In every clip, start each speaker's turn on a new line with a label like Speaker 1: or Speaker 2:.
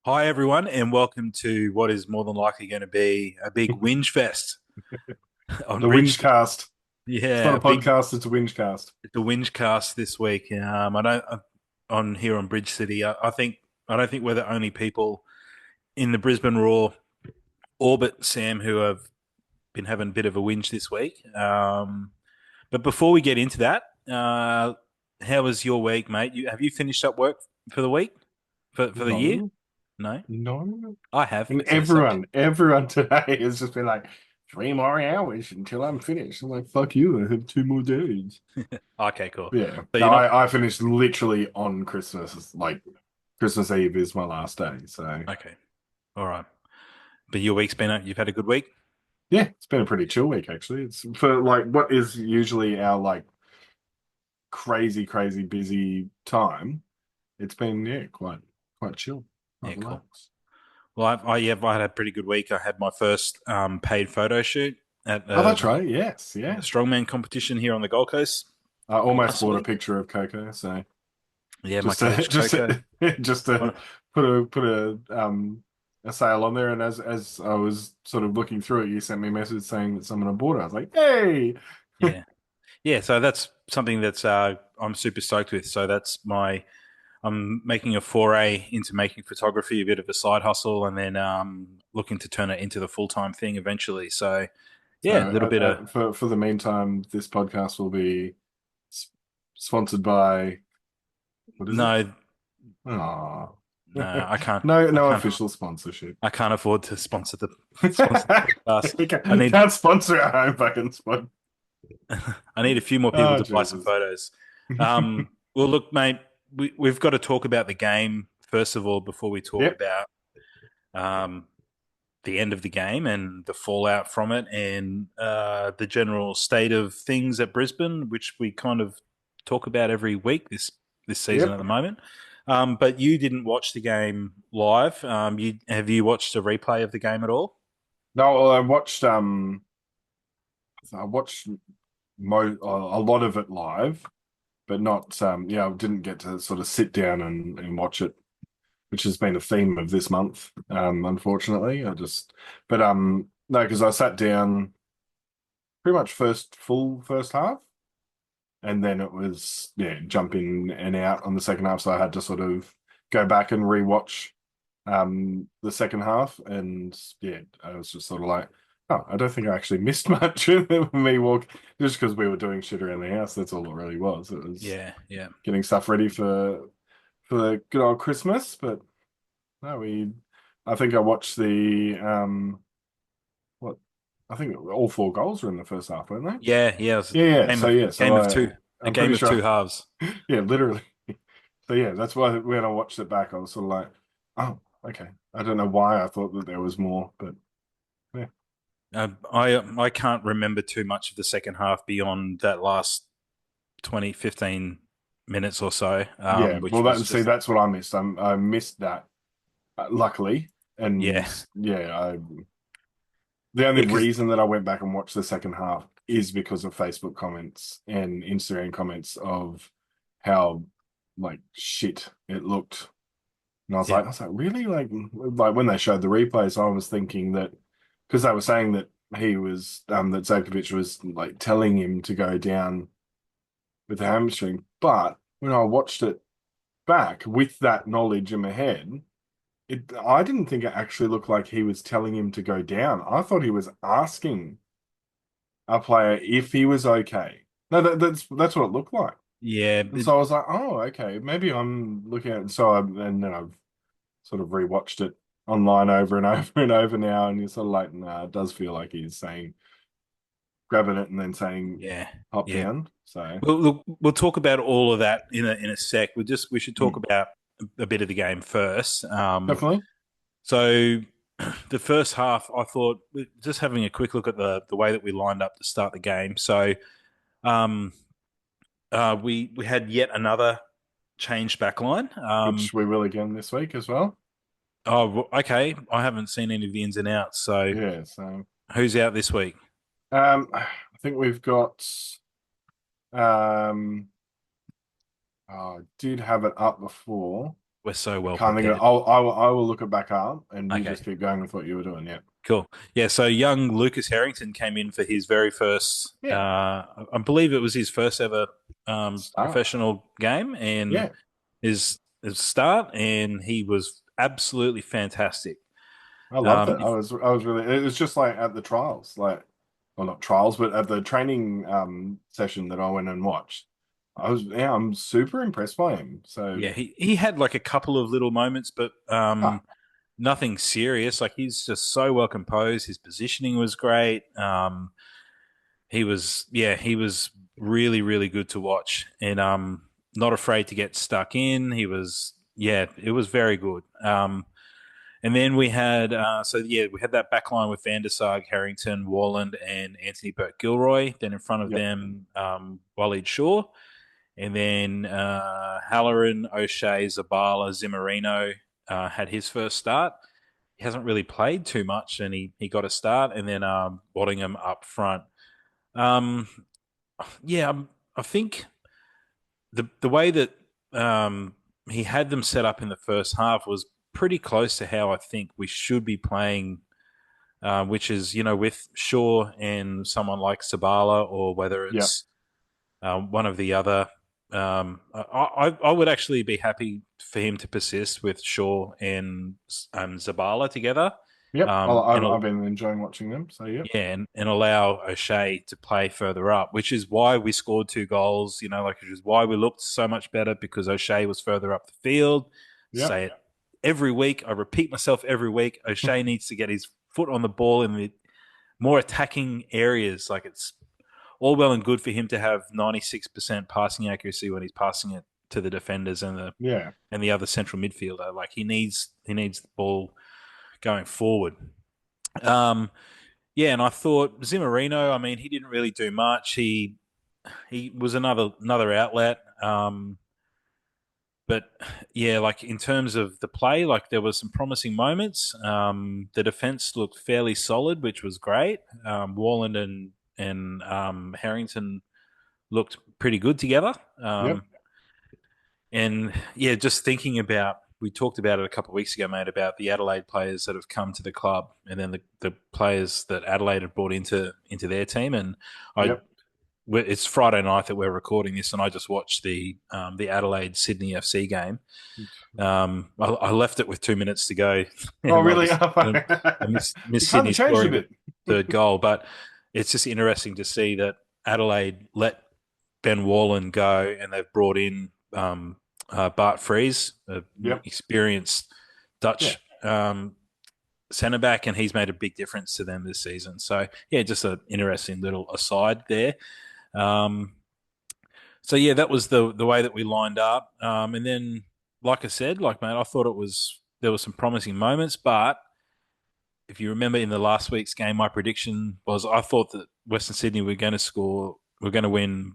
Speaker 1: Hi, everyone, and welcome to what is more than likely going to be a big whinge fest on
Speaker 2: The
Speaker 1: Bridge.
Speaker 2: Whinge. It's
Speaker 1: Yeah,
Speaker 2: not
Speaker 1: a
Speaker 2: a
Speaker 1: big
Speaker 2: podcast, it's a Whinge.
Speaker 1: it's a whinge cast this week. I don't on here on Bridge City. I don't think we're the only people in the Brisbane Roar orbit, Sam, who have been having a bit of a whinge this week. But before we get into that, how was your week, mate? Have you finished up work for the week for the year?
Speaker 2: No,
Speaker 1: No,
Speaker 2: no.
Speaker 1: I have.
Speaker 2: And
Speaker 1: So
Speaker 2: everyone today has just been like, 3 more hours until I'm finished. I'm like, fuck you, I have 2 more days.
Speaker 1: okay, cool.
Speaker 2: Yeah.
Speaker 1: So
Speaker 2: No,
Speaker 1: you're not
Speaker 2: I finished literally on Christmas. Like, Christmas Eve is my last day. So,
Speaker 1: okay. All right. But your week's been, you've had a good week?
Speaker 2: yeah, it's been a pretty chill week, actually. It's for like what is usually our like crazy busy time. It's been, yeah, quite chill, quite
Speaker 1: Yeah, cool.
Speaker 2: relaxed.
Speaker 1: Well, I had a pretty good week. I had my first paid photo shoot at
Speaker 2: Oh, that's right. Yes.
Speaker 1: a
Speaker 2: Yeah.
Speaker 1: strongman competition here on the Gold Coast
Speaker 2: I almost
Speaker 1: last
Speaker 2: bought a
Speaker 1: week.
Speaker 2: picture of Coco, so
Speaker 1: Yeah, my
Speaker 2: just to
Speaker 1: coach Coco.
Speaker 2: just to
Speaker 1: One-
Speaker 2: put a sale on there. And as I was sort of looking through it, you sent me a message saying that someone had bought it. I was like, hey,
Speaker 1: Yeah, yeah. So that's something that's I'm super stoked with. So that's my I'm making a foray into making photography, a bit of a side hustle, and then looking to turn it into the full time thing eventually. So
Speaker 2: so
Speaker 1: yeah, a little bit of
Speaker 2: for the meantime, this podcast will be s sponsored by what is it?
Speaker 1: no,
Speaker 2: Oh,
Speaker 1: no, I can't. I
Speaker 2: no
Speaker 1: can't.
Speaker 2: official sponsorship.
Speaker 1: I can't afford to sponsor the podcast.
Speaker 2: We
Speaker 1: I need
Speaker 2: can't sponsor our own fucking spot.
Speaker 1: I need a few more people
Speaker 2: Oh,
Speaker 1: to buy some
Speaker 2: Jesus.
Speaker 1: photos. Well, look, mate, we've got to talk about the game first of all before we talk
Speaker 2: Yep.
Speaker 1: about um, the end of the game and the fallout from it and the general state of things at Brisbane, which we kind of talk about every week this season at
Speaker 2: Yep.
Speaker 1: the moment. But you didn't watch the game live. You have you watched a replay of the game at all?
Speaker 2: No, well, I watched a lot of it live, but not yeah, I didn't get to sort of sit down and watch it, which has been a theme of this month. Unfortunately, but no, because I sat down pretty much full first half, and then it was yeah, jump in and out on the second half, so I had to sort of go back and rewatch the second half, and yeah, I was just sort of like, oh, I don't think I actually missed much with me walk, just because we were doing shit around the house. That's all it really was. It was
Speaker 1: Yeah, yeah.
Speaker 2: getting stuff ready for the good old Christmas. But no, we I think I watched the what I think all 4 goals were in the first half, weren't they?
Speaker 1: Yeah, yeah, it was
Speaker 2: Yeah,
Speaker 1: a
Speaker 2: yeah. So yeah, so
Speaker 1: a
Speaker 2: I'm
Speaker 1: game
Speaker 2: pretty
Speaker 1: of
Speaker 2: sure.
Speaker 1: two halves.
Speaker 2: Yeah, literally. So yeah, that's why when I watched it back, I was sort of like, oh, okay. I don't know why I thought that there was more, but yeah.
Speaker 1: I can't remember too much of the second half beyond that last 20 15 minutes or so,
Speaker 2: Yeah, well,
Speaker 1: which was just
Speaker 2: that's what I missed. I missed that, luckily, and
Speaker 1: yeah,
Speaker 2: yeah, the only
Speaker 1: yeah, because
Speaker 2: reason that I went back and watched the second half is because of Facebook comments and Instagram comments of how like shit it looked. And
Speaker 1: yeah,
Speaker 2: I was like, really? Like when they showed the replays, I was thinking that because they were saying that that Zajkovic was like telling him to go down with the hamstring. But when I watched it back with that knowledge in my head, I didn't think it actually looked like he was telling him to go down. I thought he was asking a player if he was okay. No, that's what it looked like.
Speaker 1: yeah,
Speaker 2: And so I was like, oh, okay, maybe I'm looking at it. And then I've sort of rewatched it online over and over and over now, and you're sort of like, nah, it does feel like he's saying grabbing it and then saying
Speaker 1: yeah,
Speaker 2: hop
Speaker 1: yeah.
Speaker 2: down. So
Speaker 1: Well, look, we'll talk about all of that in a sec. We should talk
Speaker 2: mm,
Speaker 1: about a bit of the game first.
Speaker 2: definitely.
Speaker 1: So the first half, I thought just having a quick look at the way that we lined up to start the game. So um, we had yet another changed back line.
Speaker 2: Which we will again this week as well.
Speaker 1: Okay. I haven't seen any of the ins and outs. So
Speaker 2: Yeah, so
Speaker 1: who's out this week?
Speaker 2: I think we've got um oh, I did have it up before.
Speaker 1: We're so
Speaker 2: I
Speaker 1: well
Speaker 2: can't think of.
Speaker 1: prepared.
Speaker 2: I will look it back up, and you
Speaker 1: Okay,
Speaker 2: just keep going with what you were doing. Yeah.
Speaker 1: cool. Yeah, so young Lucas Harrington came in for his very first,
Speaker 2: Yeah.
Speaker 1: I believe it was his first ever
Speaker 2: Start.
Speaker 1: professional game and
Speaker 2: Yeah.
Speaker 1: his start, and he was absolutely fantastic.
Speaker 2: I loved
Speaker 1: Um,
Speaker 2: it. I was really. It was just like at the trials, like, well, not trials, but at the training session that I went and watched. I'm super impressed by him. So,
Speaker 1: yeah, he had like a couple of little moments, but
Speaker 2: ah,
Speaker 1: nothing serious. Like he's just so well composed. His positioning was great. He was really, really good to watch, and not afraid to get stuck in. It was very good. And then we had that back line with Van der Sar, Harrington, Warland, and Anthony Burke-Gilroy. Then in front of
Speaker 2: yep,
Speaker 1: them, Waleed Shaw, and then Halloran, O'Shea, Zabala, Zimmerino had his first start. He hasn't really played too much, and he got a start, and then Waddingham up front. Um, yeah, I think the way that he had them set up in the first half was pretty close to how I think we should be playing, which is with Shaw and someone like Sabala, or whether
Speaker 2: yep,
Speaker 1: it's one of the other. I would actually be happy for him to persist with Shaw and Zabala together,
Speaker 2: yep.
Speaker 1: um, and
Speaker 2: I've been enjoying watching them. So, yep,
Speaker 1: yeah, and allow O'Shea to play further up, which is why we scored 2 goals. Which is why we looked so much better because O'Shea was further up the field.
Speaker 2: yep,
Speaker 1: Say it every week. I repeat myself every week. O'Shea needs to get his foot on the ball in the more attacking areas. Like it's all well and good for him to have 96% passing accuracy when he's passing it to the defenders
Speaker 2: yeah,
Speaker 1: and the other central midfielder. Like he needs the ball going forward. Um, yeah, and I thought Zimmerino. I mean, he didn't really do much. He was another outlet. But yeah, like in terms of the play, like there was some promising moments. The defense looked fairly solid, which was great. Warland and Harrington looked pretty good together.
Speaker 2: yep,
Speaker 1: And yeah, just thinking about, we talked about it a couple of weeks ago, mate, about the Adelaide players that have come to the club, and then the players that Adelaide have brought into their team. And I,
Speaker 2: yep.
Speaker 1: it's Friday night that we're recording this, and I just watched the Adelaide Sydney FC game. I left it with 2 minutes to go,
Speaker 2: Oh,
Speaker 1: and
Speaker 2: really?
Speaker 1: I
Speaker 2: You
Speaker 1: missed
Speaker 2: kind
Speaker 1: Sydney
Speaker 2: of changed a
Speaker 1: scoring the
Speaker 2: bit.
Speaker 1: third goal. But it's just interesting to see that Adelaide let Ben Wallen go, and they've brought in Bart Fries, an
Speaker 2: Yep.
Speaker 1: experienced
Speaker 2: Yeah.
Speaker 1: Dutch centre back, and he's made a big difference to them this season. So yeah, just an interesting little aside there. Um, so yeah, that was the way that we lined up, and then like I said, like mate, I thought there were some promising moments, but if you remember in the last week's game, my prediction was I thought that Western Sydney were going to score, were going to win.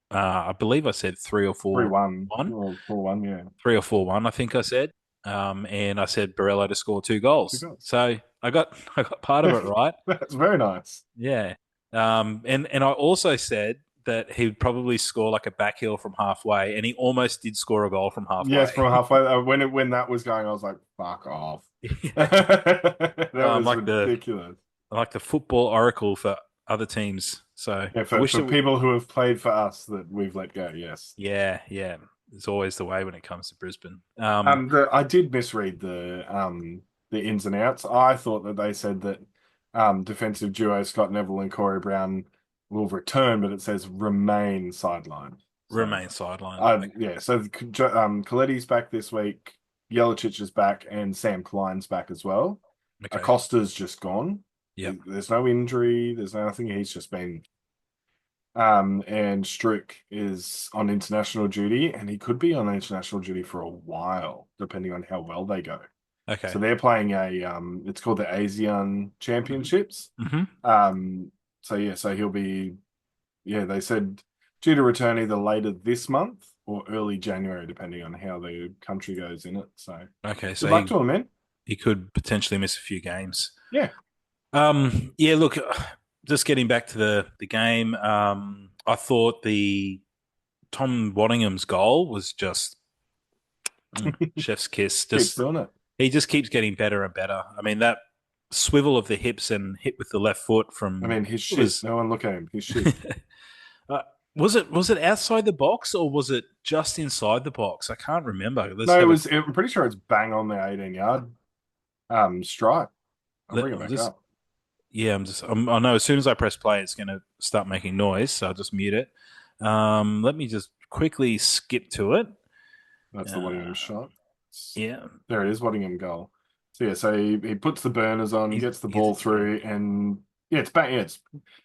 Speaker 1: I believe I said three or four
Speaker 2: 3-1
Speaker 1: one,
Speaker 2: or 4-1. Yeah.
Speaker 1: 3 or 4-1. I think I said, and I said Barella to score 2 goals.
Speaker 2: Two
Speaker 1: So I got part of it
Speaker 2: goals.
Speaker 1: right.
Speaker 2: That's very nice.
Speaker 1: Yeah. And I also said that he'd probably score like a back heel from halfway, and he almost did score a goal from
Speaker 2: Yes,
Speaker 1: halfway.
Speaker 2: from halfway when that was going, I was like, "Fuck off."
Speaker 1: Yeah.
Speaker 2: That
Speaker 1: I'm
Speaker 2: was ridiculous.
Speaker 1: like the football oracle for other teams. So
Speaker 2: Yeah,
Speaker 1: I
Speaker 2: for
Speaker 1: wish
Speaker 2: for
Speaker 1: that
Speaker 2: people who have played for us that we've let go. Yes.
Speaker 1: yeah. It's always the way when it comes to Brisbane.
Speaker 2: I did misread the ins and outs. I thought that they said that defensive duo Scott Neville and Corey Brown will return, but it says remain sidelined. So,
Speaker 1: Remain sidelined.
Speaker 2: yeah. So Coletti's back this week. Jelacic is back, and Sam Klein's back as well.
Speaker 1: Okay.
Speaker 2: Acosta's just gone.
Speaker 1: Yep.
Speaker 2: There's no injury. There's nothing. He's just been. And Struck is on international duty, and he could be on international duty for a while, depending on how well they go.
Speaker 1: Okay.
Speaker 2: So they're playing it's called the ASEAN Championships.
Speaker 1: Mm-hmm.
Speaker 2: So yeah, so he'll be, yeah, they said due to return either later this month or early January, depending on how the country goes in it. So
Speaker 1: Okay.
Speaker 2: good
Speaker 1: So
Speaker 2: luck to him, man.
Speaker 1: he could potentially miss a few games.
Speaker 2: Yeah,
Speaker 1: Yeah. Look, just getting back to the game. I thought the Tom Waddingham's goal was just Chef's kiss.
Speaker 2: Keeps
Speaker 1: Just
Speaker 2: doing it.
Speaker 1: he just keeps getting better and better. I mean, that swivel of the hips and hit with the left foot
Speaker 2: I
Speaker 1: from
Speaker 2: mean, he's
Speaker 1: it
Speaker 2: shit.
Speaker 1: was.
Speaker 2: No one look at him. He's shit.
Speaker 1: Was it outside the box or was it just inside the box? I can't remember. Let's
Speaker 2: No, it
Speaker 1: have a
Speaker 2: was. I'm pretty sure it's bang on the 18-yard strike. I'll
Speaker 1: let,
Speaker 2: bring it
Speaker 1: I'm
Speaker 2: back
Speaker 1: just
Speaker 2: up.
Speaker 1: yeah. I know as soon as I press play, it's going to start making noise, so I'll just mute it. Let me just quickly skip to it.
Speaker 2: That's the
Speaker 1: Uh,
Speaker 2: Waddingham shot.
Speaker 1: yeah,
Speaker 2: There it is, Waddingham goal. So yeah, so he puts the burners on, gets the ball
Speaker 1: yeah,
Speaker 2: through, and yeah, it's bang. Yeah, it's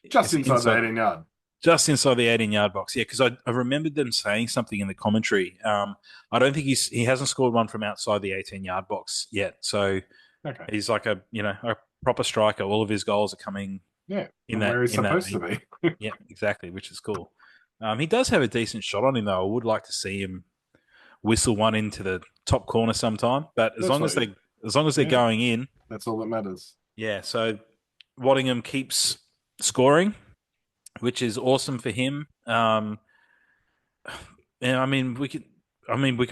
Speaker 2: just
Speaker 1: it's
Speaker 2: inside the
Speaker 1: inside.
Speaker 2: 18-yard.
Speaker 1: Just inside the 18-yard box. Yeah, because I remembered them saying something in the commentary. I don't think he hasn't scored one from outside the 18-yard box yet. So
Speaker 2: Okay.
Speaker 1: he's like a proper striker. All of his goals are coming
Speaker 2: Yeah,
Speaker 1: in
Speaker 2: and
Speaker 1: that
Speaker 2: where he's
Speaker 1: in that.
Speaker 2: supposed to be.
Speaker 1: Yeah, exactly, which is cool. He does have a decent shot on him though. I would like to see him whistle one into the top corner sometime. But
Speaker 2: That's what.
Speaker 1: as long as they're
Speaker 2: Yeah,
Speaker 1: going in,
Speaker 2: that's all that matters.
Speaker 1: yeah. So Waddingham keeps scoring, which is awesome for him. And I mean, we could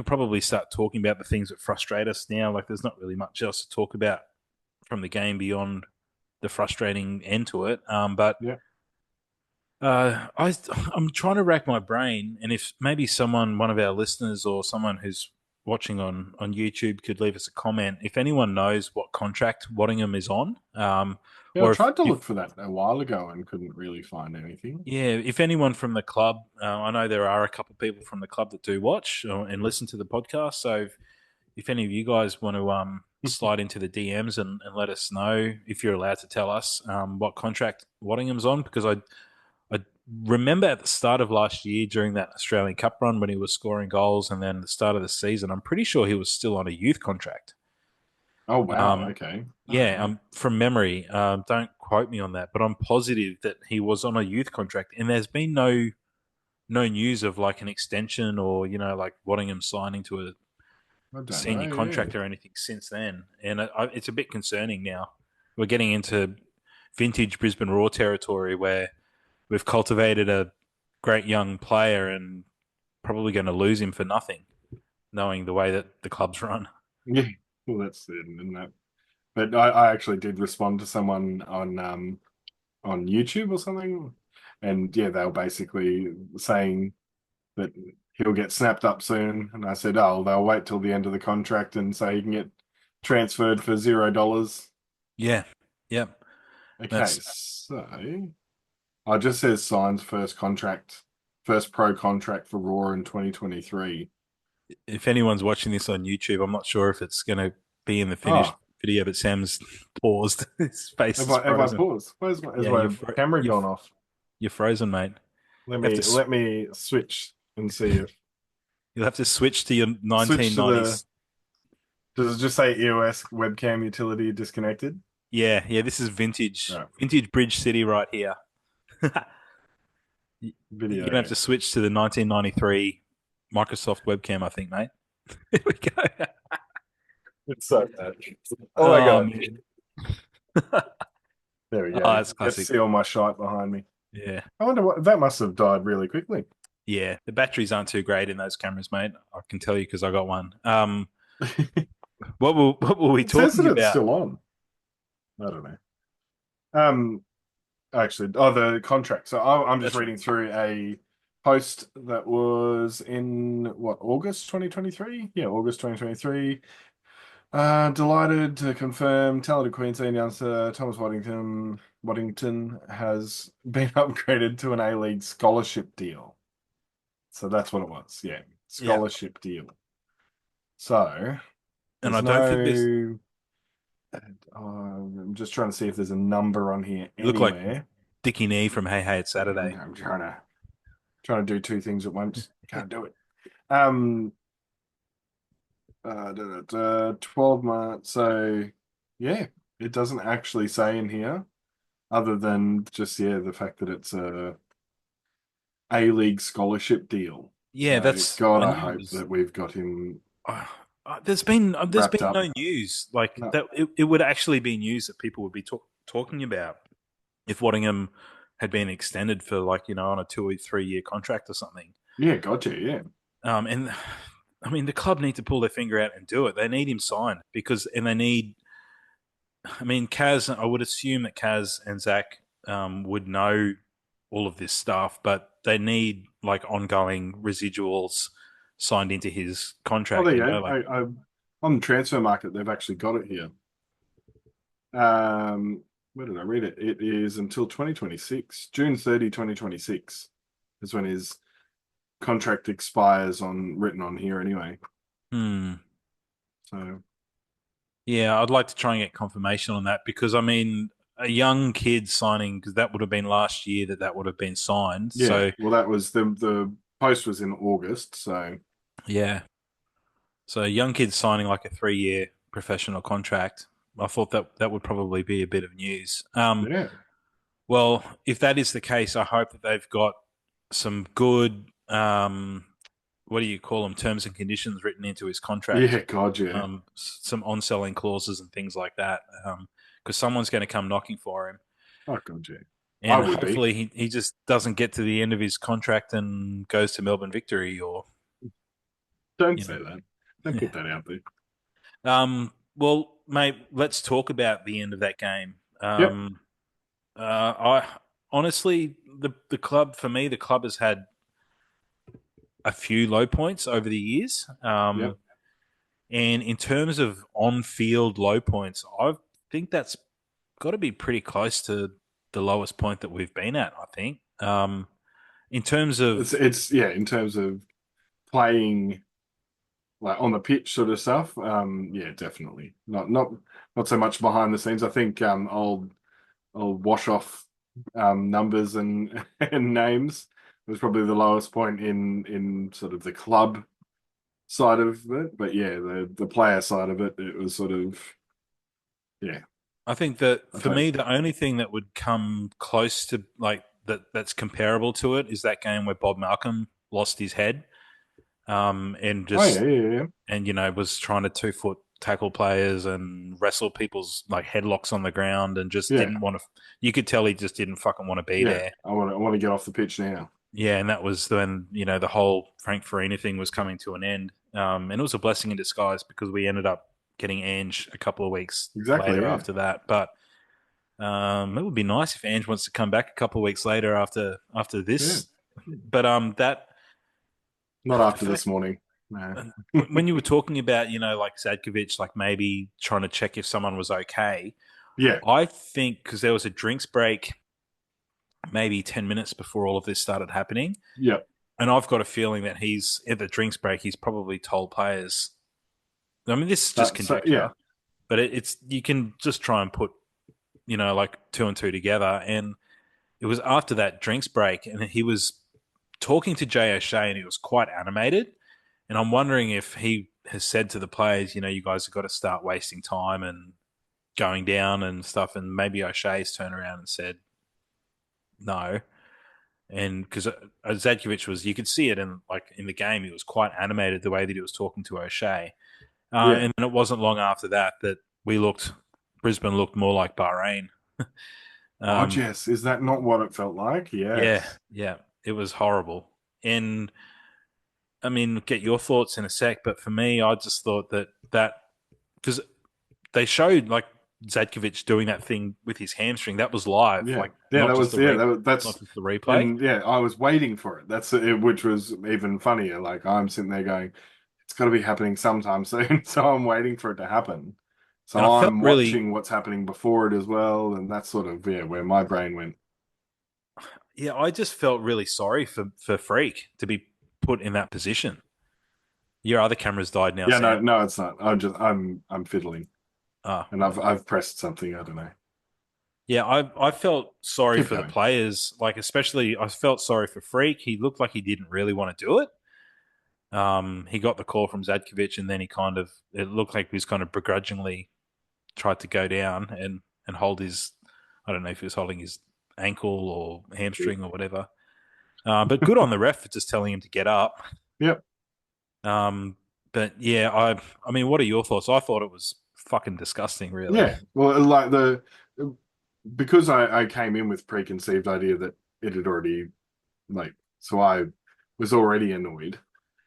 Speaker 1: probably start talking about the things that frustrate us now. Like, there's not really much else to talk about from the game beyond the frustrating end to it. But
Speaker 2: Yeah.
Speaker 1: I'm trying to rack my brain, and if maybe one of our listeners, or someone who's watching on YouTube could leave us a comment. If anyone knows what contract Waddingham is on,
Speaker 2: Yeah, I
Speaker 1: or
Speaker 2: tried to
Speaker 1: if
Speaker 2: look for that a while ago and couldn't really find anything.
Speaker 1: yeah, if anyone from the club, I know there are a couple of people from the club that do watch and listen to the podcast. So if any of you guys want to slide into the DMs and let us know if you're allowed to tell us what contract Waddingham's on, because I remember at the start of last year during that Australian Cup run when he was scoring goals, and then the start of the season, I'm pretty sure he was still on a youth contract.
Speaker 2: Oh wow,
Speaker 1: Um,
Speaker 2: okay. I don't
Speaker 1: yeah,
Speaker 2: know.
Speaker 1: from memory, don't quote me on that, but I'm positive that he was on a youth contract, and there's been no news of like an extension or like Waddingham signing to a
Speaker 2: I don't know.
Speaker 1: senior
Speaker 2: Yeah.
Speaker 1: contract or anything since then, and it's a bit concerning now. We're getting into vintage Brisbane Roar territory where we've cultivated a great young player and probably going to lose him for nothing, knowing the way that the club's run.
Speaker 2: Yeah. Well, that's it, isn't it? But I actually did respond to someone on YouTube or something, and yeah, they were basically saying that he'll get snapped up soon. And I said, oh, they'll wait till the end of the contract and say he can get transferred for $0.
Speaker 1: Yeah, yeah.
Speaker 2: Okay,
Speaker 1: That's
Speaker 2: so I just says signs first pro contract for Raw in 2023.
Speaker 1: if anyone's watching this on YouTube, I'm not sure if it's going to be in the finished
Speaker 2: Oh,
Speaker 1: video, but Sam's paused. His face
Speaker 2: have
Speaker 1: is
Speaker 2: I
Speaker 1: frozen.
Speaker 2: paused? Has
Speaker 1: Yeah,
Speaker 2: my camera
Speaker 1: you're
Speaker 2: gone off?
Speaker 1: you're frozen, mate.
Speaker 2: Let
Speaker 1: You have to
Speaker 2: me let me switch and see if
Speaker 1: you'll have to switch to your
Speaker 2: switch to the.
Speaker 1: 1990s.
Speaker 2: Does it just say EOS webcam utility disconnected?
Speaker 1: Yeah, yeah. This is
Speaker 2: No,
Speaker 1: vintage Bridge City right here. You're gonna have
Speaker 2: video.
Speaker 1: to switch to the 1993 Microsoft webcam, I think, mate. Here we go.
Speaker 2: It's so bad. Oh my
Speaker 1: Oh
Speaker 2: god.
Speaker 1: man.
Speaker 2: There we
Speaker 1: Oh,
Speaker 2: go.
Speaker 1: that's
Speaker 2: Get to
Speaker 1: classic.
Speaker 2: see all my shite behind me.
Speaker 1: Yeah,
Speaker 2: I wonder what that must have died really quickly.
Speaker 1: yeah. The batteries aren't too great in those cameras, mate. I can tell you because I got one.
Speaker 2: It
Speaker 1: What were we
Speaker 2: says that
Speaker 1: talking
Speaker 2: it's
Speaker 1: about?
Speaker 2: still on. I don't know. Um, actually, oh, the contract. So I'm just
Speaker 1: That's right.
Speaker 2: reading through a post that was in what, August 2023? Yeah, August 2023. Delighted to confirm talented Queensland youngster Thomas Waddington has been upgraded to an A-League scholarship deal. So that's what it was. Yeah,
Speaker 1: Yeah,
Speaker 2: scholarship deal. So
Speaker 1: and I
Speaker 2: there's
Speaker 1: don't think there's.
Speaker 2: no. I'm just trying to see if there's a number on here
Speaker 1: You look like
Speaker 2: anywhere.
Speaker 1: Dickie Knee from Hey Hey It's
Speaker 2: Yeah,
Speaker 1: Saturday.
Speaker 2: I'm trying to do two things at once. Can't do it. Um, 12 months. So yeah, it doesn't actually say in here, other than just yeah the fact that it's a A-League scholarship deal.
Speaker 1: Yeah,
Speaker 2: So
Speaker 1: that's.
Speaker 2: God,
Speaker 1: I
Speaker 2: I
Speaker 1: knew it
Speaker 2: hope
Speaker 1: was.
Speaker 2: that we've got him
Speaker 1: There's
Speaker 2: wrapped
Speaker 1: been
Speaker 2: up.
Speaker 1: no news like
Speaker 2: No,
Speaker 1: that. It would actually be news that people would be talking about if Waddingham had been extended for like on a 2 or 3 year contract or something.
Speaker 2: yeah, gotcha. Yeah,
Speaker 1: And I mean, the club need to pull their finger out and do it. They need him signed because, and they need. I mean, Kaz. I would assume that Kaz and Zach would know all of this stuff, but they need like ongoing residuals signed into his
Speaker 2: Oh,
Speaker 1: contract.
Speaker 2: there
Speaker 1: You
Speaker 2: you
Speaker 1: know,
Speaker 2: go.
Speaker 1: like
Speaker 2: On the transfer market, they've actually got it here. Where did I read it? It is until 2026, June 30, 2026 is when his contract expires on written on here anyway.
Speaker 1: hmm.
Speaker 2: So
Speaker 1: Yeah, I'd like to try and get confirmation on that because I mean, a young kid signing because that would have been last year that would have been signed.
Speaker 2: yeah,
Speaker 1: So
Speaker 2: well that was the post was in August, so
Speaker 1: yeah, so a young kid signing like a 3 year professional contract. I thought that that would probably be a bit of news.
Speaker 2: yeah.
Speaker 1: Well, if that is the case, I hope that they've got some good, what do you call them, terms and conditions written into his contract.
Speaker 2: Yeah, God, yeah.
Speaker 1: Some on-selling clauses and things like that, because someone's going to come knocking for him.
Speaker 2: Oh God, yeah. I
Speaker 1: And
Speaker 2: would be.
Speaker 1: hopefully he just doesn't get to the end of his contract and goes to Melbourne Victory or,
Speaker 2: Don't
Speaker 1: you
Speaker 2: say
Speaker 1: know.
Speaker 2: that. Don't
Speaker 1: Yeah.
Speaker 2: put that out there.
Speaker 1: Well, mate, let's talk about the end of that game.
Speaker 2: Yep,
Speaker 1: I honestly, the club for me, the club has had a few low points over the years.
Speaker 2: yep.
Speaker 1: And in terms of on-field low points, I think that's got to be pretty close to the lowest point that we've been at. I think. In terms
Speaker 2: It's
Speaker 1: of
Speaker 2: it's yeah, in terms of playing like on the pitch sort of stuff. Yeah, definitely. Not so much behind the scenes. I think I'll wash off numbers and and names was probably the lowest point in sort of the club side of it. But yeah, the player side of it, it was sort of yeah,
Speaker 1: I think that
Speaker 2: I'll
Speaker 1: for
Speaker 2: take
Speaker 1: me, the only thing that would come close to like that's comparable to it is that game where Bob Malcolm lost his head, and
Speaker 2: oh yeah,
Speaker 1: just
Speaker 2: yeah, yeah.
Speaker 1: and was trying to 2 foot tackle players and wrestle people's like headlocks on the ground and just
Speaker 2: Yeah,
Speaker 1: didn't want to. You could tell he just didn't fucking want to be
Speaker 2: yeah.
Speaker 1: there.
Speaker 2: I want to get off the pitch now.
Speaker 1: Yeah, and that was when the whole Frank Farina thing was coming to an end, and it was a blessing in disguise because we ended up getting Ange a couple of weeks
Speaker 2: Exactly,
Speaker 1: later
Speaker 2: yeah.
Speaker 1: after that. But it would be nice if Ange wants to come back a couple of weeks later after
Speaker 2: Yeah.
Speaker 1: this. But that
Speaker 2: Not
Speaker 1: the
Speaker 2: after
Speaker 1: fact
Speaker 2: this morning. No.
Speaker 1: when you were talking about like Zadkovic, like maybe trying to check if someone was okay,
Speaker 2: Yeah,
Speaker 1: I think because there was a drinks break maybe 10 minutes before all of this started happening.
Speaker 2: yeah.
Speaker 1: And I've got a feeling that he's at the drinks break. He's probably told players. I mean, this is just
Speaker 2: So yeah,
Speaker 1: conjecture, but it's you can just try and put like two and two together. And it was after that drinks break, and he was talking to Jay O'Shea, and he was quite animated. And I'm wondering if he has said to the players, you guys have got to start wasting time and going down and stuff. And maybe O'Shea's turned around and said no. And because Zadkovic was, you could see it in the game, he was quite animated the way that he was talking to O'Shea.
Speaker 2: yeah.
Speaker 1: And then it wasn't long after that that Brisbane looked more like Bahrain.
Speaker 2: Oh,
Speaker 1: Um,
Speaker 2: Jess, is that not what it felt like?
Speaker 1: yeah,
Speaker 2: Yes.
Speaker 1: yeah, it was horrible. And I mean, get your thoughts in a sec, but for me, I just thought that because they showed like Zadkovic doing that thing with his hamstring, that was live,
Speaker 2: Yeah.
Speaker 1: like
Speaker 2: Yeah, that was yeah,
Speaker 1: not
Speaker 2: that's
Speaker 1: just the replay.
Speaker 2: and yeah, I was waiting for it. That's it, which was even funnier. Like I'm sitting there going, it's got to be happening sometime soon. So I'm waiting for it to happen.
Speaker 1: And I
Speaker 2: So
Speaker 1: felt
Speaker 2: I'm
Speaker 1: really,
Speaker 2: watching what's happening before it as well, and that's sort of yeah, where my brain went.
Speaker 1: yeah, I just felt really sorry for Freak to be put in that position. Your other camera's died now,
Speaker 2: Yeah, no,
Speaker 1: Sam.
Speaker 2: no, it's not. I'm fiddling,
Speaker 1: Ah,
Speaker 2: and I've pressed something. I don't know.
Speaker 1: yeah, I felt sorry
Speaker 2: Keep
Speaker 1: for the
Speaker 2: going.
Speaker 1: players, like especially I felt sorry for Freak. He looked like he didn't really want to do it. He got the call from Zadkovic, and then it looked like he was kind of begrudgingly tried to go down and hold his, I don't know if he was holding his ankle or hamstring or whatever. But good on the ref for just telling him to get up.
Speaker 2: Yep.
Speaker 1: Um, but yeah, I mean, what are your thoughts? I thought it was fucking disgusting, really.
Speaker 2: Yeah. Well, like the because I came in with preconceived idea that it had already like so I was already annoyed.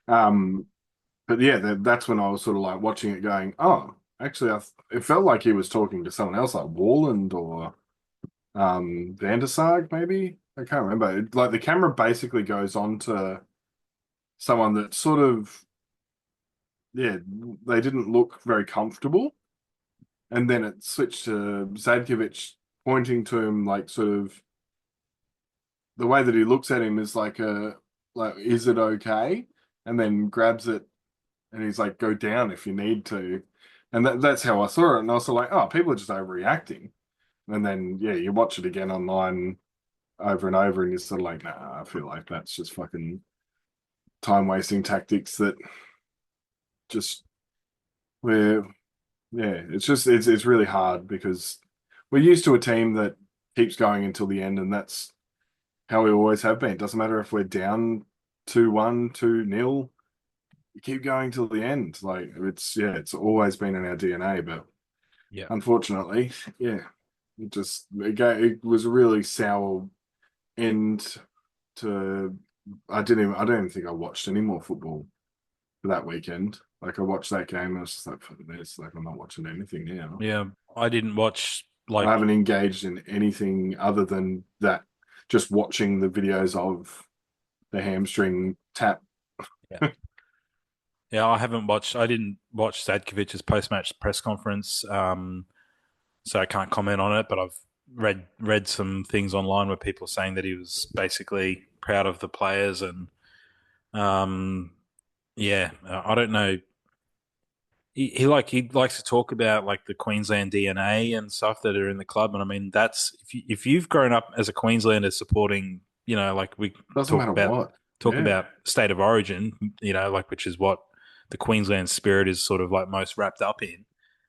Speaker 2: Um, but yeah, that's when I was sort of like watching it, going, "Oh, actually, it felt like he was talking to someone else, like Warland or Van der Sar, maybe. I can't remember. Like the camera basically goes on to someone that sort of, yeah, they didn't look very comfortable, and then it switched to Zadkovich pointing to him, like sort of the way that he looks at him is like is it okay? And then grabs it and he's like, go down if you need to. And that's how I saw it. And I was like, oh, people are just overreacting. And then, yeah, you watch it again online over and over, and you're sort of like, nah, I feel like that's just fucking time wasting tactics that just, where, yeah, it's really hard because we're used to a team that keeps going until the end, and that's how we always have been. It doesn't matter if we're down 2-1, 2-0, you keep going till the end. Like, yeah, it's always been in our DNA, but
Speaker 1: Yeah.
Speaker 2: unfortunately, yeah, it was a really sour end to. I don't even think I watched any more football for that weekend. Like I watched that game, and I was just like, for this, like I'm not watching anything now.
Speaker 1: Yeah. I didn't watch
Speaker 2: I
Speaker 1: like
Speaker 2: haven't engaged in anything other than that. Just watching the videos of the hamstring tap.
Speaker 1: yeah. Yeah, I didn't watch Zadkovich's post-match press conference, so I can't comment on it. But I've read some things online where people are saying that he was basically proud of the players, and um, yeah, I don't know. He likes to talk about like the Queensland DNA and stuff that are in the club, and I mean that's if you've grown up as a Queenslander supporting, like we
Speaker 2: Doesn't
Speaker 1: talk
Speaker 2: matter
Speaker 1: about
Speaker 2: what.
Speaker 1: talk
Speaker 2: Yeah.
Speaker 1: about state of origin, like which is what the Queensland spirit is sort of like most wrapped up in.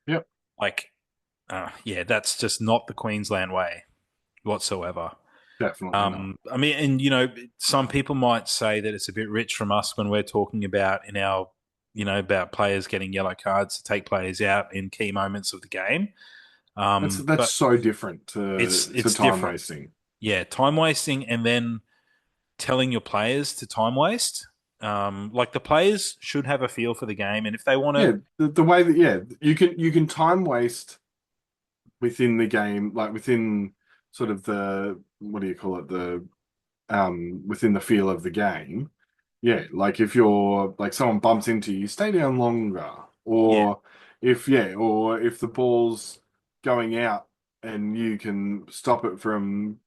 Speaker 2: Yep.
Speaker 1: Like, yeah, that's just not the Queensland way whatsoever.
Speaker 2: Definitely not.
Speaker 1: I mean, and some people might say that it's a bit rich from us when we're talking about in our, about players getting yellow cards to take players out in key moments of the game.
Speaker 2: That's
Speaker 1: But
Speaker 2: so different
Speaker 1: it's
Speaker 2: to
Speaker 1: it's
Speaker 2: time
Speaker 1: different.
Speaker 2: wasting.
Speaker 1: Yeah, time wasting and then telling your players to time waste. Like the players should have a feel for the game, and if they want to,
Speaker 2: Yeah, the way that, yeah, you can time waste within the game, like within sort of the, what do you call it, the within the feel of the game. Yeah, like if you're like someone bumps into you, stay down longer.
Speaker 1: yeah,
Speaker 2: Or if the ball's going out and you can stop it from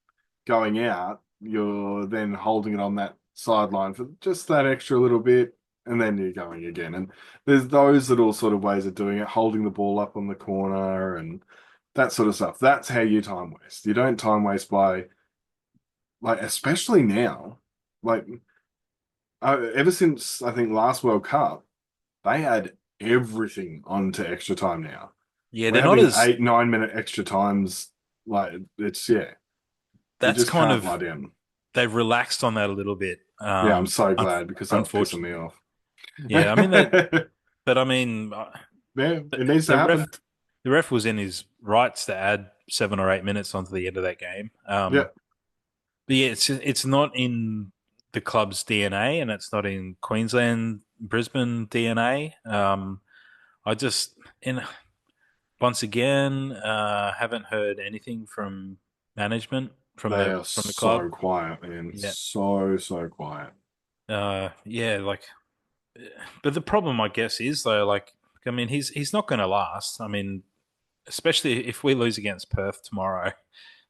Speaker 2: going out, you're then holding it on that sideline for just that extra little bit, and then you're going again. And there's those little sort of ways of doing it, holding the ball up on the corner and that sort of stuff. That's how you time waste. You don't time waste by, like, especially now, like ever since I think last World Cup, they add everything onto extra time now.
Speaker 1: yeah,
Speaker 2: We're
Speaker 1: they're not
Speaker 2: having
Speaker 1: as
Speaker 2: 8, 9 minute extra times. Like it's, yeah, you
Speaker 1: that's
Speaker 2: just
Speaker 1: kind
Speaker 2: can't lie
Speaker 1: of
Speaker 2: down.
Speaker 1: they've relaxed on that a little bit.
Speaker 2: Yeah, I'm so glad because that was pissing me
Speaker 1: Unfortunately,
Speaker 2: off.
Speaker 1: yeah. I mean that, but I mean,
Speaker 2: Yeah,
Speaker 1: the,
Speaker 2: it needs to
Speaker 1: the ref
Speaker 2: happen.
Speaker 1: the ref was in his rights to add 7 or 8 minutes onto the end of that game.
Speaker 2: Yeah,
Speaker 1: But yeah, it's not in the club's DNA, and it's not in Queensland, Brisbane DNA. I just and once again haven't heard anything from management from
Speaker 2: they
Speaker 1: the
Speaker 2: are
Speaker 1: from the
Speaker 2: so
Speaker 1: club.
Speaker 2: quiet, man.
Speaker 1: Yeah,
Speaker 2: So quiet.
Speaker 1: yeah, like, but the problem I guess is though, like, I mean, he's not going to last. I mean, especially if we lose against Perth tomorrow,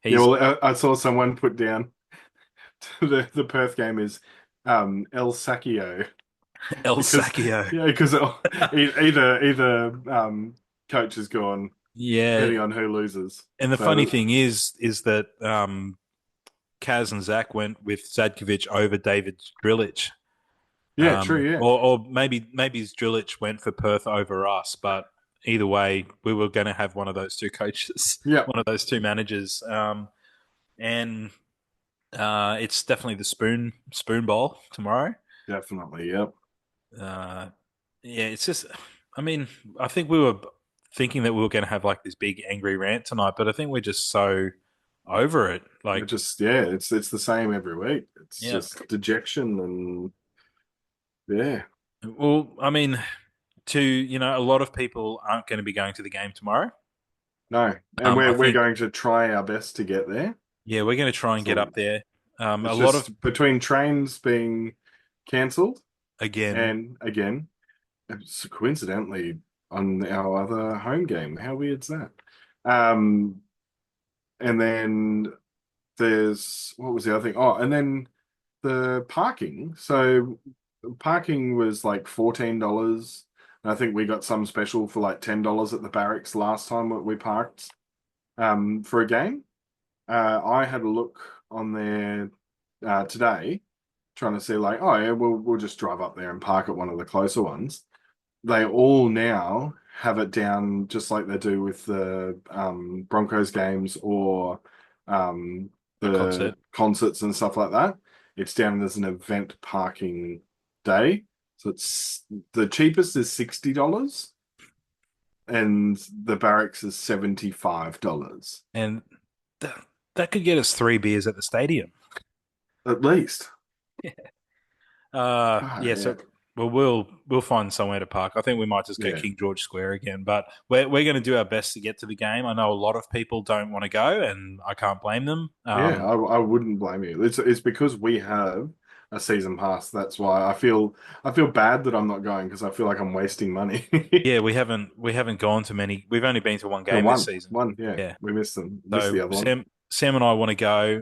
Speaker 2: Yeah,
Speaker 1: he's
Speaker 2: well, I saw someone put down the Perth game is El Sacchio
Speaker 1: El
Speaker 2: because,
Speaker 1: Sacchio.
Speaker 2: yeah, because either coach is gone,
Speaker 1: Yeah,
Speaker 2: depending on who loses.
Speaker 1: and the
Speaker 2: But
Speaker 1: funny thing is that Kaz and Zach went with Zadkovic over David Drilic.
Speaker 2: yeah, true, yeah,
Speaker 1: Or maybe Drilic went for Perth over us, but either way, we were going to have one of those two coaches,
Speaker 2: yeah,
Speaker 1: one of those two managers, and it's definitely the spoon bowl tomorrow.
Speaker 2: definitely, yep.
Speaker 1: Uh, yeah, it's just, I mean, I think we were thinking that we were going to have like this big angry rant tonight, but I think we're just so over it.
Speaker 2: It
Speaker 1: Like,
Speaker 2: just, yeah, it's the same every week. It's
Speaker 1: yeah,
Speaker 2: just dejection and, yeah.
Speaker 1: Well, I mean, a lot of people aren't going to be going to the game tomorrow.
Speaker 2: No, and
Speaker 1: I
Speaker 2: we're
Speaker 1: think,
Speaker 2: going to try our best to get there.
Speaker 1: yeah, we're going to try and get
Speaker 2: So
Speaker 1: up there. A
Speaker 2: it's
Speaker 1: lot of,
Speaker 2: just between trains being cancelled
Speaker 1: again,
Speaker 2: and again, it's coincidentally on our other home game. How weird's that? Um, and then there's what was the other thing? Oh, and then the parking. So parking was like $14. And I think we got some special for like $10 at the barracks last time that we parked for a game. I had a look on there today, trying to see like, oh yeah, we'll just drive up there and park at one of the closer ones. They all now have it down just like they do with the Broncos games or
Speaker 1: a
Speaker 2: the
Speaker 1: concert.
Speaker 2: concerts and stuff like that. It's down as an event parking day. So it's the cheapest is $60 and the barracks is $75
Speaker 1: And th that could get us 3 beers at the stadium.
Speaker 2: at least.
Speaker 1: Yeah,
Speaker 2: God, yeah.
Speaker 1: so we'll find somewhere to park. I think we might just go
Speaker 2: Yeah.
Speaker 1: King George Square again, but we're going to do our best to get to the game. I know a lot of people don't want to go, and I can't blame them.
Speaker 2: Yeah, I wouldn't blame you. It's because we have a season pass. That's why I feel bad that I'm not going because I feel like I'm wasting money.
Speaker 1: Yeah, we haven't gone to many. We've only been to one
Speaker 2: No,
Speaker 1: game this season.
Speaker 2: yeah,
Speaker 1: Yeah,
Speaker 2: we missed them. Missed
Speaker 1: so
Speaker 2: the other one.
Speaker 1: Sam and I want to go.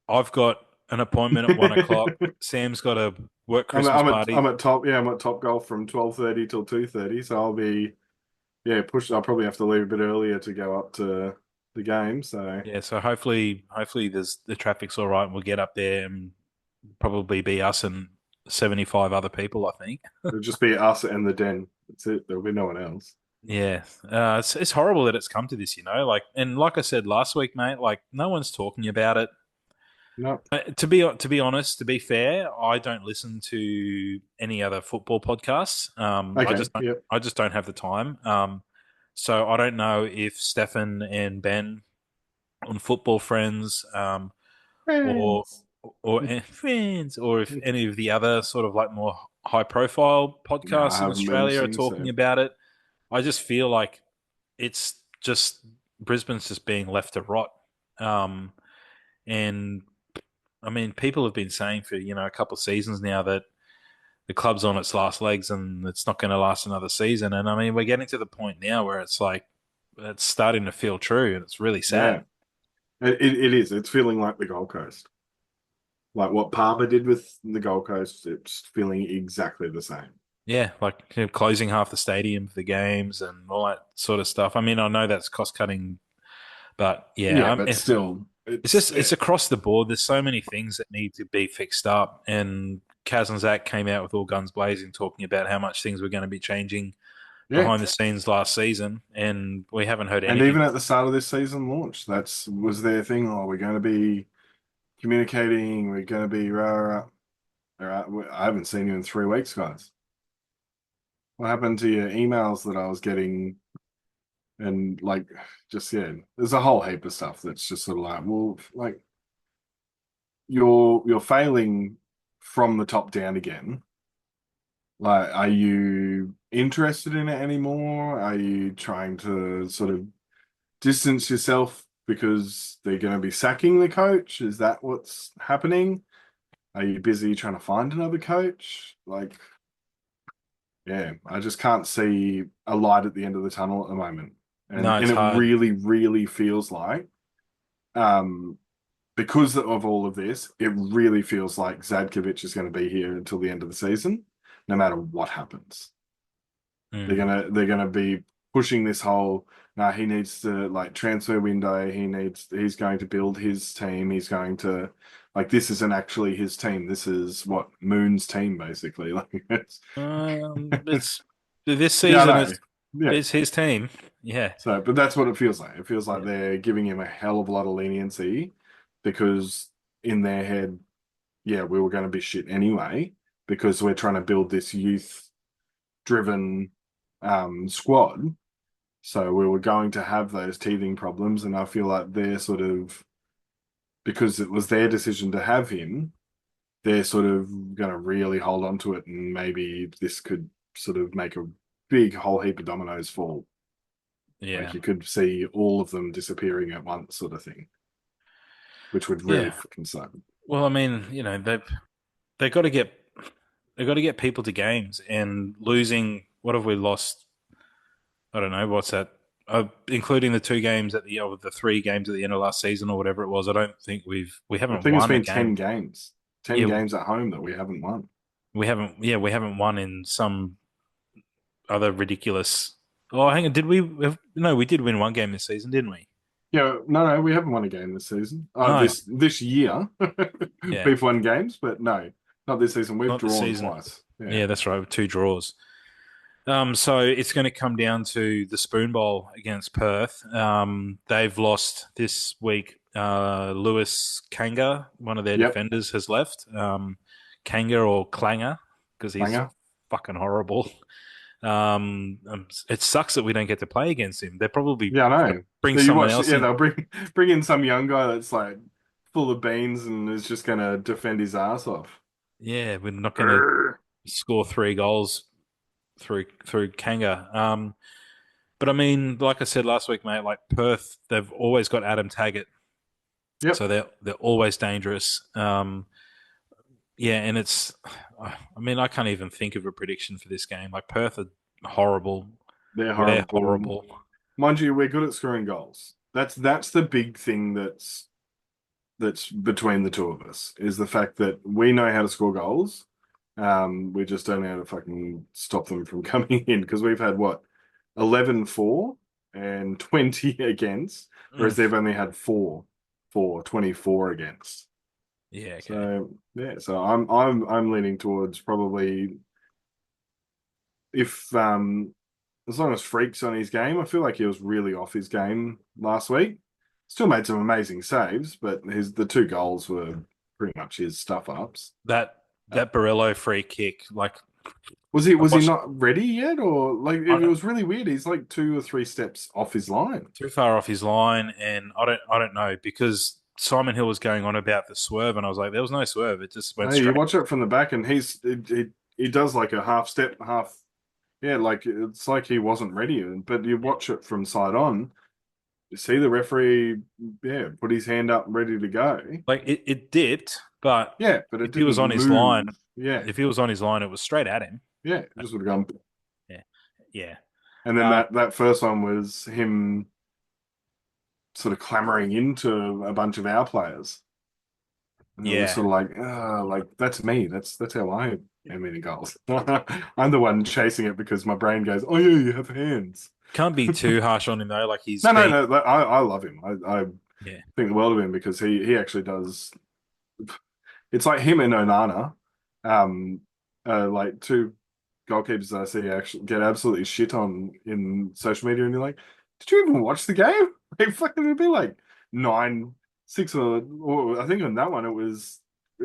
Speaker 1: I've got an appointment at 1 o'clock. Sam's got a work Christmas
Speaker 2: I'm
Speaker 1: party.
Speaker 2: at top. Yeah, I'm at Top Golf from 12:30 till 2:30. So I'll be push. I'll probably have to leave a bit earlier to go up to the game. So
Speaker 1: Yeah, so hopefully the traffic's all right, and we'll get up there and probably be us and 75 other people, I think.
Speaker 2: it'll just be us and the den. That's it. There'll be no one else.
Speaker 1: Yeah, it's horrible that it's come to this, like I said last week, mate. Like no one's talking about it.
Speaker 2: No.
Speaker 1: To be honest, to be fair, I don't listen to any other football podcasts.
Speaker 2: Okay. Yep.
Speaker 1: I just don't have the time. So I don't know if Stefan and Ben on Football Friends, or
Speaker 2: Friends.
Speaker 1: friends, or if any of the other sort of like more high profile
Speaker 2: No, I
Speaker 1: podcasts in
Speaker 2: haven't been
Speaker 1: Australia are
Speaker 2: listening.
Speaker 1: talking
Speaker 2: So
Speaker 1: about it. I just feel like it's just Brisbane's just being left to rot. Um, and I mean, people have been saying for a couple of seasons now that the club's on its last legs and it's not going to last another season. And I mean, we're getting to the point now where it's like it's starting to feel true, and it's really sad.
Speaker 2: yeah. It is. It's feeling like the Gold Coast. Like what Palmer did with the Gold Coast, it's feeling exactly the same.
Speaker 1: Yeah, like closing half the stadium for the games and all that sort of stuff. I mean, I know that's cost cutting, but yeah,
Speaker 2: Yeah, but still,
Speaker 1: it's across the board. There's so many things that need to be fixed up, and Kaz and Zach came out with all guns blazing, talking about how much things were going to be changing
Speaker 2: yeah.
Speaker 1: behind the scenes last season, and we haven't heard
Speaker 2: And
Speaker 1: anything.
Speaker 2: even at the start of this season launch, that's was their thing. Oh, we're going to be communicating. We're going to be rah, rah. All right. I haven't seen you in 3 weeks, guys. What happened to your emails that I was getting? And like, just yeah, there's a whole heap of stuff that's just sort of like, well, like you're failing from the top down again. Like, are you interested in it anymore? Are you trying to sort of distance yourself because they're going to be sacking the coach? Is that what's happening? Are you busy trying to find another coach? Like, yeah, I just can't see a light at the end of the tunnel at the moment.
Speaker 1: No,
Speaker 2: And
Speaker 1: it's
Speaker 2: it
Speaker 1: hard.
Speaker 2: really, really feels like, um, because of all of this, it really feels like Zadkovich is going to be here until the end of the season, no matter what happens.
Speaker 1: Mm.
Speaker 2: They're gonna be pushing this whole now he needs to like transfer window, he's going to build his team, he's going to like this isn't actually his team. This is what Moon's team basically. Like
Speaker 1: It's this
Speaker 2: yeah, I
Speaker 1: season.
Speaker 2: know.
Speaker 1: It's
Speaker 2: Yeah.
Speaker 1: it's his team. Yeah,
Speaker 2: So but that's what it feels like. It feels like
Speaker 1: yeah.
Speaker 2: they're giving him a hell of a lot of leniency because in their head, yeah, we were going to be shit anyway because we're trying to build this youth driven squad. So we were going to have those teething problems, and I feel like they're sort of because it was their decision to have him, they're sort of going to really hold on to it, and maybe this could sort of make a big whole heap of dominoes fall.
Speaker 1: Yeah,
Speaker 2: Like you could see all of them disappearing at once, sort of thing, which would really
Speaker 1: yeah.
Speaker 2: fucking suck.
Speaker 1: Well, I mean, they got to get they got to get people to games, and losing. What have we lost? I don't know. What's that? Including the two games at the or the three games at the end of last season or whatever it was. I don't think we
Speaker 2: I
Speaker 1: haven't
Speaker 2: think it's
Speaker 1: won a
Speaker 2: been 10
Speaker 1: game.
Speaker 2: games, 10
Speaker 1: Yeah,
Speaker 2: games at home that we haven't won.
Speaker 1: we haven't. Yeah, we haven't won in some other ridiculous. Oh, hang on. Did we? No, we did win one game this season, didn't we?
Speaker 2: Yeah, no, we haven't won a game this season.
Speaker 1: No.
Speaker 2: This year
Speaker 1: Yeah,
Speaker 2: we've won games, but no, not this season. We've
Speaker 1: not this
Speaker 2: drawn
Speaker 1: season.
Speaker 2: twice. Yeah.
Speaker 1: Yeah, that's right. With two draws. So it's going to come down to the Spoon Bowl against Perth. They've lost this week. Lewis Kanga, one of their
Speaker 2: Yep.
Speaker 1: defenders, has left. Kanga or Klanger, because he's
Speaker 2: Banger.
Speaker 1: fucking horrible. It sucks that we don't get to play against him. They're probably
Speaker 2: Yeah, I
Speaker 1: going to
Speaker 2: know.
Speaker 1: bring
Speaker 2: So you
Speaker 1: someone
Speaker 2: watch,
Speaker 1: else
Speaker 2: yeah,
Speaker 1: in.
Speaker 2: they'll bring in some young guy that's like full of beans and is just gonna defend his ass off.
Speaker 1: Yeah, we're not going to
Speaker 2: Grr.
Speaker 1: score three goals through Kanga. But I mean, like I said last week, mate, like Perth, they've always got Adam Taggart,
Speaker 2: Yep.
Speaker 1: so they're always dangerous. Yeah, and it's, I mean, I can't even think of a prediction for this game. Like Perth are horrible.
Speaker 2: They're
Speaker 1: We're
Speaker 2: horrible.
Speaker 1: horrible.
Speaker 2: Mind you, we're good at scoring goals. That's the big thing that's between the two of us is the fact that we know how to score goals. We just don't know how to fucking stop them from coming in because we've had what 11-4 and 20 against,
Speaker 1: Mm.
Speaker 2: whereas they've only had 24 against.
Speaker 1: Yeah, okay.
Speaker 2: So yeah, so I'm leaning towards probably if as long as Freak's on his game, I feel like he was really off his game last week. Still made some amazing saves, but the two goals were pretty much his stuff ups.
Speaker 1: That
Speaker 2: Uh,
Speaker 1: that Barello free kick, like I
Speaker 2: was he
Speaker 1: watched,
Speaker 2: not ready yet, or like
Speaker 1: I
Speaker 2: it
Speaker 1: don't,
Speaker 2: was really weird? He's like 2 or 3 steps off his line.
Speaker 1: too far off his line, and I don't know because Simon Hill was going on about the swerve, and I was like, there was no swerve. It just went
Speaker 2: Hey, you
Speaker 1: straight.
Speaker 2: watch it from the back, and he does like a half step, half yeah, like it's like he wasn't ready. But you watch it from side on, you see the referee, yeah, put his hand up, ready to go.
Speaker 1: Like it dipped, but
Speaker 2: Yeah, but it
Speaker 1: if he
Speaker 2: didn't
Speaker 1: was on his line,
Speaker 2: move. Yeah,
Speaker 1: if he was on his line, it was straight at him.
Speaker 2: yeah, it just would have gone.
Speaker 1: Yeah, yeah,
Speaker 2: And then
Speaker 1: um,
Speaker 2: that first one was him sort of clamoring into a bunch of our players. And it was
Speaker 1: yeah.
Speaker 2: sort of like that's me. That's how I am in goals. I'm the one chasing it because my brain goes, oh yeah, you have hands.
Speaker 1: Can't be too harsh on him though. Like he's
Speaker 2: No, no,
Speaker 1: been,
Speaker 2: no. I love him. I
Speaker 1: yeah,
Speaker 2: think the world of him because he actually does. It's like him and Onana, um, like two goalkeepers that I see actually get absolutely shit on in social media, and you're like, did you even watch the game? Like, fucking, it'd be like 9-6 or I think on that one it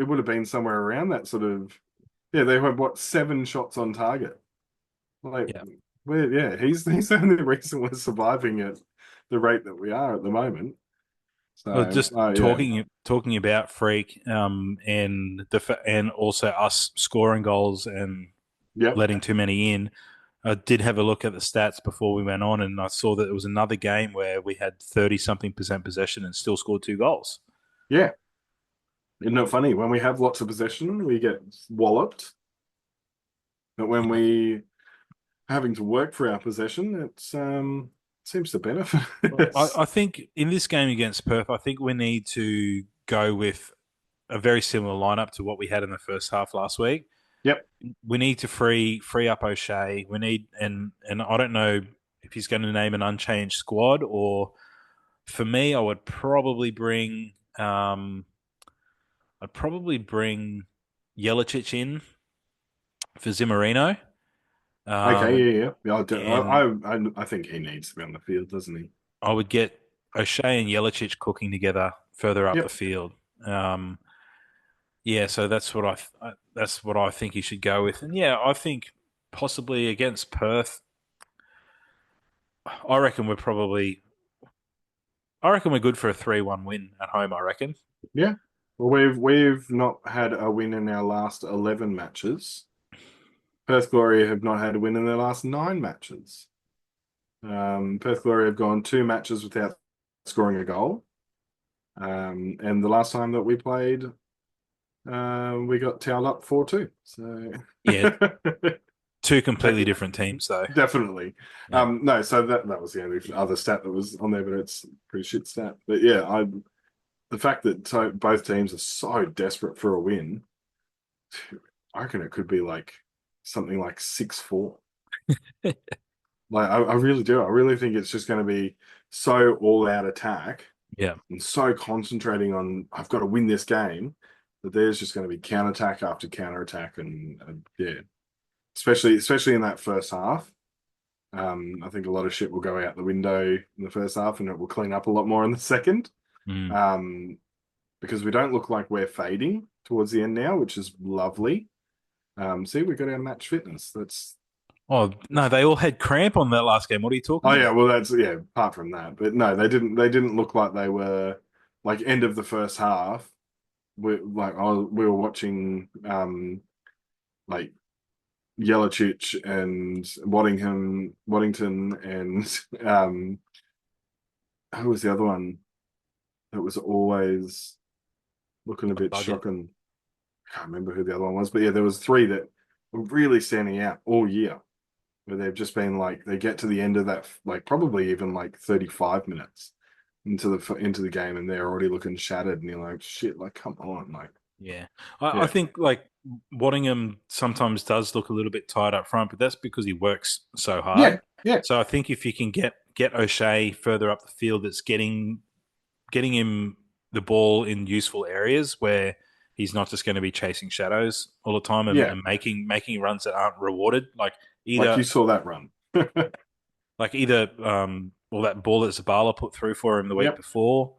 Speaker 2: would have been somewhere around that sort of yeah. They had what 7 shots on target. Like,
Speaker 1: yeah.
Speaker 2: yeah, he's the only reason we're surviving at the rate that we are at the moment.
Speaker 1: Well,
Speaker 2: So,
Speaker 1: just
Speaker 2: yeah,
Speaker 1: talking about Freak, and also us scoring goals and
Speaker 2: yep,
Speaker 1: letting too many in. I did have a look at the stats before we went on, and I saw that it was another game where we had 30 something percent possession and still scored two goals.
Speaker 2: yeah. Isn't it funny? When we have lots of possession, we get walloped. But when
Speaker 1: Yeah.
Speaker 2: we having to work for our possession, it's seems to benefit
Speaker 1: Well,
Speaker 2: us.
Speaker 1: I think in this game against Perth, I think we need to go with a very similar lineup to what we had in the first half last week.
Speaker 2: Yep.
Speaker 1: We need to free up O'Shea. We need and I don't know if he's going to name an unchanged squad or for me, I'd probably bring Jelicic in for Zimmerino.
Speaker 2: Okay.
Speaker 1: Um,
Speaker 2: Yeah. Yeah. Yeah.
Speaker 1: and
Speaker 2: I think he needs to be on the field, doesn't he?
Speaker 1: I would get O'Shea and Jelicic cooking together further up the
Speaker 2: Yep.
Speaker 1: field. Um, yeah, so that's what I think he should go with. And yeah, I think possibly against Perth, I reckon we're probably I reckon we're good for a 3-1 win at home, I reckon.
Speaker 2: Yeah. Well, we've not had a win in our last 11 matches. Perth Glory have not had a win in their last 9 matches. Perth Glory have gone 2 matches without scoring a goal. And the last time that we played, we got towed up 4-2. So
Speaker 1: Yeah, two completely different teams, though.
Speaker 2: definitely.
Speaker 1: Yeah.
Speaker 2: No, so that was the only other stat that was on there, but it's a pretty shit stat. But yeah, the fact that both teams are so desperate for a win, I reckon it could be like something like 6-4. Like I really do. I really think it's just going to be so all out attack
Speaker 1: Yeah.
Speaker 2: and so concentrating on I've got to win this game that there's just going to be counterattack after counterattack and yeah, especially in that first half. I think a lot of shit will go out the window in the first half and it will clean up a lot more in the second.
Speaker 1: Mm.
Speaker 2: Um, because we don't look like we're fading towards the end now, which is lovely. See, we got our match fitness.
Speaker 1: Oh no, they all had cramp on that last game. What are you talking
Speaker 2: Oh yeah,
Speaker 1: about?
Speaker 2: well that's yeah. Apart from that, but no, they didn't look like they were like end of the first half. We were watching like Yelich and Waddington and who was the other one that was always looking a bit
Speaker 1: Bucket.
Speaker 2: shocking. I can't remember who the other one was, but yeah, there was three that were really standing out all year. Where they've just been like they get to the end of that like probably even like 35 minutes into the game and they're already looking shattered and you're like shit like come on like
Speaker 1: Yeah, I
Speaker 2: yeah
Speaker 1: think like Waddingham sometimes does look a little bit tired up front, but that's because he works so hard.
Speaker 2: yeah yeah
Speaker 1: So I think if you can get O'Shea further up the field, that's getting him the ball in useful areas where he's not just going to be chasing shadows all the time
Speaker 2: yeah
Speaker 1: and making runs that aren't rewarded.
Speaker 2: like
Speaker 1: Either
Speaker 2: you saw that run.
Speaker 1: or that ball that Zabala put through for him the week
Speaker 2: Yep.
Speaker 1: before,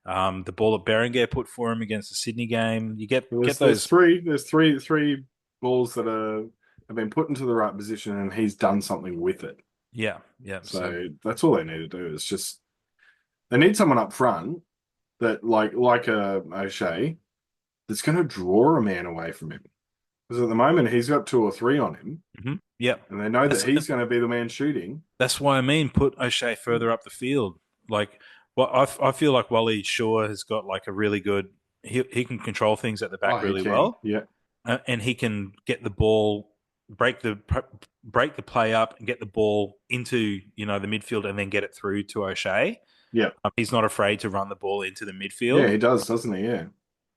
Speaker 1: the ball that Berenguer put for him against the Sydney game. You
Speaker 2: Well,
Speaker 1: get
Speaker 2: there's
Speaker 1: those.
Speaker 2: three balls that have been put into the right position and he's done something with it.
Speaker 1: Yeah, yeah. So
Speaker 2: So that's all they need to do is just they need someone up front that like a O'Shea that's going to draw a man away from him. Because at the moment he's got 2 or 3 on him,
Speaker 1: yeah,
Speaker 2: and they know that
Speaker 1: that's
Speaker 2: he's going to be the man shooting.
Speaker 1: that's why I mean put O'Shea further up the field. Like, well, I feel like Wally Shaw has got like a really good. He can control things at the
Speaker 2: Oh,
Speaker 1: back
Speaker 2: he
Speaker 1: really
Speaker 2: can.
Speaker 1: well,
Speaker 2: Yeah,
Speaker 1: and he can get the ball, break the break the play up, and get the ball into the midfield, and then get it through to O'Shea.
Speaker 2: yeah,
Speaker 1: He's not afraid to run the ball into the
Speaker 2: yeah.
Speaker 1: midfield.
Speaker 2: He does, doesn't he? Yeah,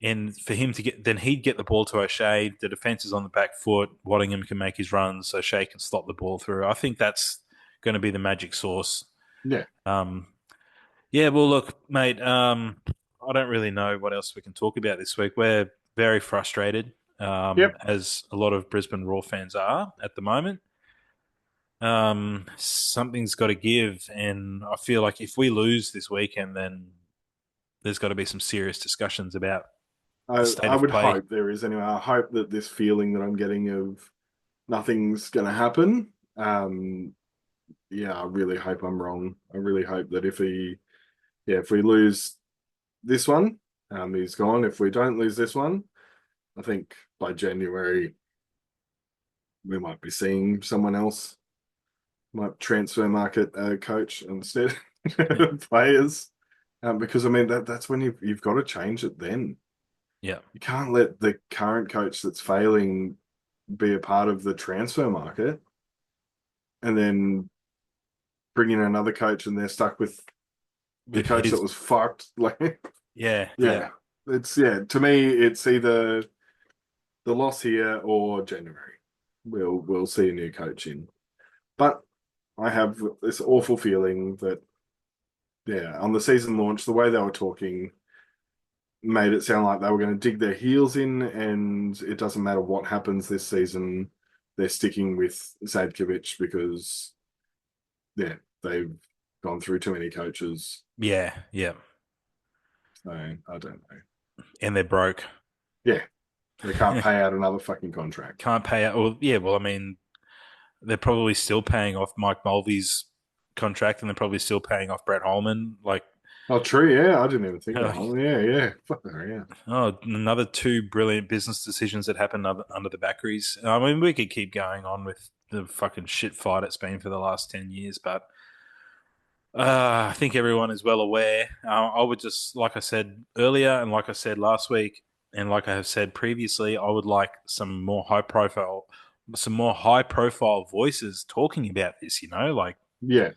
Speaker 1: And for him to then he'd get the ball to O'Shea. The defense is on the back foot. Waddingham can make his runs. O'Shea can slot the ball through. I think that's going to be the magic sauce.
Speaker 2: yeah.
Speaker 1: Um, yeah, well, look, mate, I don't really know what else we can talk about this week. We're very frustrated,
Speaker 2: Yep.
Speaker 1: as a lot of Brisbane Roar fans are at the moment. Something's got to give, and I feel like if we lose this weekend, then there's got to be some serious discussions about the state
Speaker 2: I
Speaker 1: of
Speaker 2: would
Speaker 1: play.
Speaker 2: hope there is anyway. I hope that this feeling that I'm getting of nothing's going to happen. Yeah, I really hope I'm wrong. I really hope that if we lose this one, he's gone. If we don't lose this one, I think by January we might be seeing someone else, might transfer market coach instead
Speaker 1: Yeah,
Speaker 2: of players. Because I mean that's when you've got to change it then.
Speaker 1: yeah.
Speaker 2: You can't let the current coach that's failing be a part of the transfer market and then bring in another coach and they're stuck with the
Speaker 1: With
Speaker 2: coach that
Speaker 1: his,
Speaker 2: was fucked. Like,
Speaker 1: yeah, yeah,
Speaker 2: yeah, to me, it's either the loss here or January. We'll see a new coach in. But I have this awful feeling that, yeah, on the season launch, the way they were talking made it sound like they were going to dig their heels in, and it doesn't matter what happens this season, they're sticking with Sadkovic because, yeah, they've gone through too many coaches.
Speaker 1: yeah, yeah.
Speaker 2: So I don't know.
Speaker 1: And they're broke.
Speaker 2: Yeah, they can't pay out another fucking contract.
Speaker 1: Can't pay out. Well, yeah. Well, I mean, they're probably still paying off Mike Mulvey's contract, and they're probably still paying off Brett Holman. Like,
Speaker 2: Oh, true. Yeah, I didn't even think of that one. Yeah, yeah. Fuck, yeah.
Speaker 1: Oh, another two brilliant business decisions that happened under the Backeries. I mean, we could keep going on with the fucking shit fight it's been for the last 10 years, but I think everyone is well aware. I would just, like I said earlier, and like I said last week, and like I have said previously, I would like some more high profile voices talking about this. Like
Speaker 2: Yeah.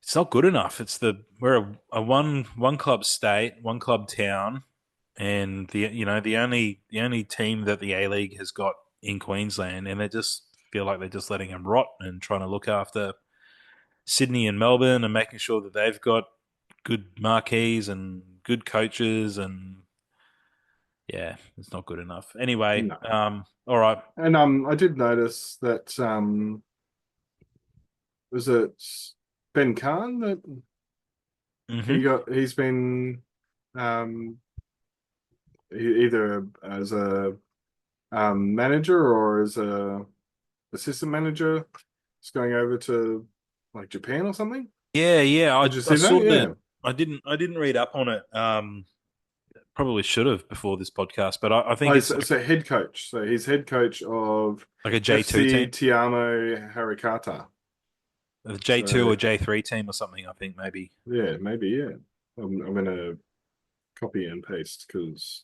Speaker 1: it's not good enough. We're a one club state, one club town, and the only team that the A League has got in Queensland, and they just feel like they're just letting them rot and trying to look after Sydney and Melbourne and making sure that they've got good marquees and good coaches, and yeah, it's not good enough. Anyway,
Speaker 2: No.
Speaker 1: all right.
Speaker 2: And I did notice that was it Ben Khan that
Speaker 1: Hmm.
Speaker 2: he's been um either as a manager or as a assistant manager. He's going over to like Japan or something.
Speaker 1: Yeah, yeah.
Speaker 2: Did you
Speaker 1: I
Speaker 2: see that?
Speaker 1: saw that.
Speaker 2: Yeah.
Speaker 1: I didn't read up on it. Probably should have before this podcast, but I think
Speaker 2: Oh,
Speaker 1: it's
Speaker 2: so head coach. So he's head coach of
Speaker 1: like a J2
Speaker 2: FC
Speaker 1: team,
Speaker 2: Tiamo Harikata.
Speaker 1: a J2 or
Speaker 2: So
Speaker 1: J3 team or something. I think maybe
Speaker 2: yeah, maybe yeah. I'm gonna copy and paste because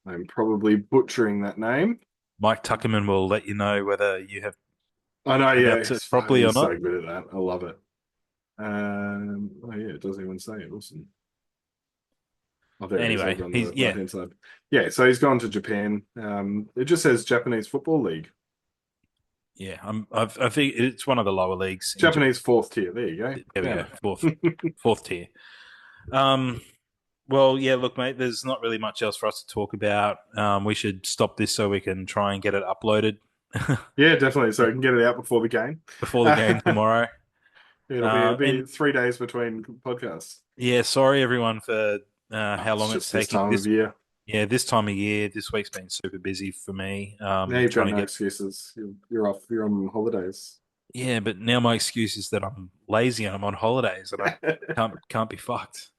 Speaker 2: I'm probably butchering that name.
Speaker 1: Mike Tuckerman will let you know whether you have
Speaker 2: I know, yeah,
Speaker 1: pronounced it properly or
Speaker 2: he's
Speaker 1: not.
Speaker 2: so good at that. I love it. Oh yeah, it doesn't even say it. Awesome. Oh, there it is
Speaker 1: Anyway,
Speaker 2: over on
Speaker 1: he's
Speaker 2: the
Speaker 1: yeah,
Speaker 2: right hand side. Yeah, so he's gone to Japan. It just says Japanese Football League.
Speaker 1: yeah. I think it's one of the lower leagues in Japan.
Speaker 2: Japanese fourth tier. There you go.
Speaker 1: There we
Speaker 2: Found
Speaker 1: go, fourth,
Speaker 2: it.
Speaker 1: fourth tier. Um, well, yeah. Look, mate. There's not really much else for us to talk about. We should stop this so we can try and get it uploaded
Speaker 2: Yeah, definitely. So I can get it out before the game.
Speaker 1: before the game tomorrow.
Speaker 2: It'll be
Speaker 1: And
Speaker 2: 3 days between podcasts.
Speaker 1: yeah, sorry everyone for
Speaker 2: Oh,
Speaker 1: how
Speaker 2: it's
Speaker 1: long it's
Speaker 2: just this
Speaker 1: taking.
Speaker 2: time of year.
Speaker 1: Yeah, this time of year, this week's been super busy for me.
Speaker 2: Now you've got
Speaker 1: Trying to
Speaker 2: no
Speaker 1: get
Speaker 2: excuses. You're off. You're on holidays.
Speaker 1: Yeah, but now my excuse is that I'm lazy and I'm on holidays and I can't be fucked.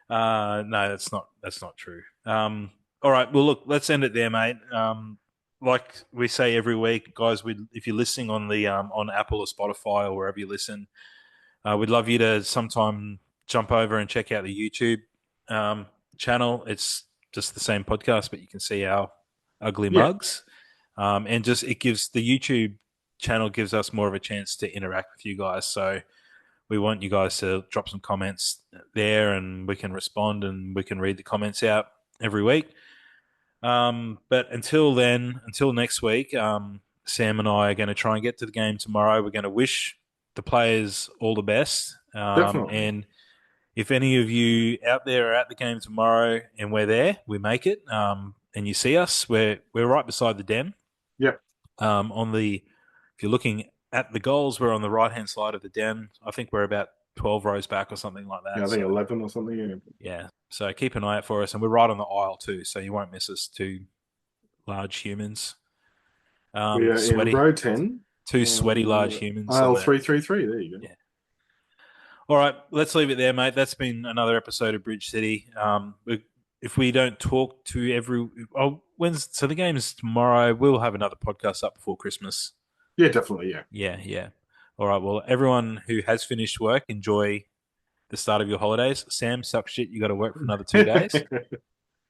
Speaker 1: No, that's not true. All right, well look, let's end it there, mate. Like we say every week, guys, if you're listening on the on Apple or Spotify or wherever you listen, we'd love you to sometime jump over and check out the YouTube um, channel. It's just the same podcast, but you can see our ugly
Speaker 2: Yeah,
Speaker 1: mugs. And just it gives the YouTube channel gives us more of a chance to interact with you guys. So we want you guys to drop some comments there, and we can respond and we can read the comments out every week. But until then, until next week, Sam and I are going to try and get to the game tomorrow. We're going to wish the players all the best.
Speaker 2: definitely.
Speaker 1: And if any of you out there are at the game tomorrow and we're there, we make it, and you see us, we're right beside the den.
Speaker 2: Yep.
Speaker 1: If you're looking at the goals, we're on the right hand side of the den. I think we're about 12 rows back or something like
Speaker 2: Yeah,
Speaker 1: that.
Speaker 2: I think
Speaker 1: So
Speaker 2: 11 or something. Yeah.
Speaker 1: yeah, so keep an eye out for us, and we're right on the aisle too, so you won't miss us. Two large humans,
Speaker 2: We are in
Speaker 1: sweaty,
Speaker 2: row 10,
Speaker 1: two sweaty large humans on
Speaker 2: aisle
Speaker 1: the
Speaker 2: 333. There you go.
Speaker 1: yeah. All right, let's leave it there, mate. That's been another episode of Bridge City. If we don't talk to so the game is tomorrow. We'll have another podcast up before Christmas.
Speaker 2: Yeah, definitely. Yeah.
Speaker 1: Yeah, yeah. All right. Well, everyone who has finished work, enjoy the start of your holidays. Sam, suck shit. You got to work for another 2 days.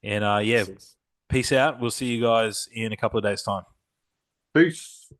Speaker 1: And yeah,
Speaker 2: Yes.
Speaker 1: peace out. We'll see you guys in a couple of days' time.
Speaker 2: Peace.